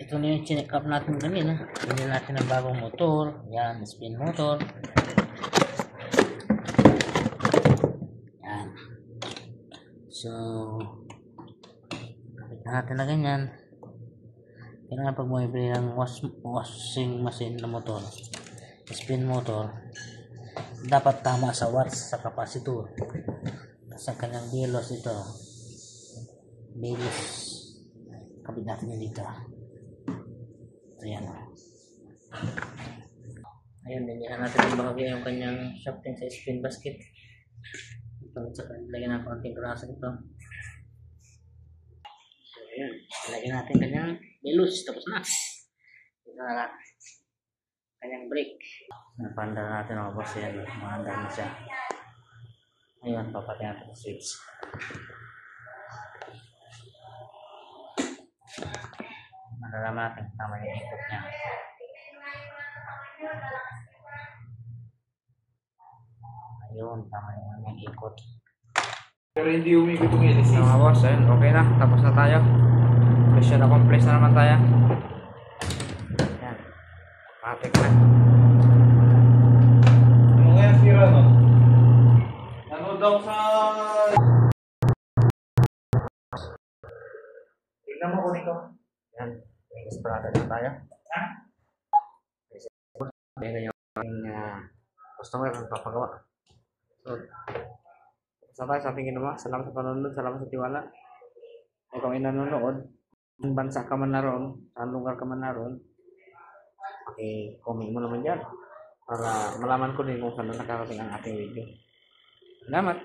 ito na yung chinek up natin kanina. Bili natin ng bagong motor. Yan, spin motor. Yan. So, kapit na natin na ganyan. Kailangan pag bumibili ng washing machine na motor, spin motor, dapat tama sa watts sa capacitor. Sa kanyang bilos ito. Bilos. Kapit natin yun dito. Ayan. Ayun, nilihan natin ang bahagya yung kanyang shafting sa spin basket. Ito, lagyan ng konting grasa ito. So, ayun. Lagyan natin kanyang bilos. Tapos na. Ito na lang. Kanyang brake. Napanda natin ang boss yan. Maandar na siya. Ayun, papatay natin ang switch. Malalaman natin tama yung ikot niya. Ayun, tama yung ikot. Pero hindi umikot yung LC. So mga boss, ayun, okay na. Tapos na tayo. Mission accomplished na naman tayo. Yan. Matik na. Ano kaya sira, no? Ano daw sa... Tignan mo kunin ko. Yan. Esperada na tayo. Ha? Ayan na yung customer ang papagawa. So, sa tayo sa ating ginawa. Salamat sa panonood. Salamat sa tiwala. Kung kami nanonood, kung bansa ka man naroon, saan lugar ka man naroon, comment mo naman dyan para malaman ko din kung saan nakarating ang ating video. Salamat!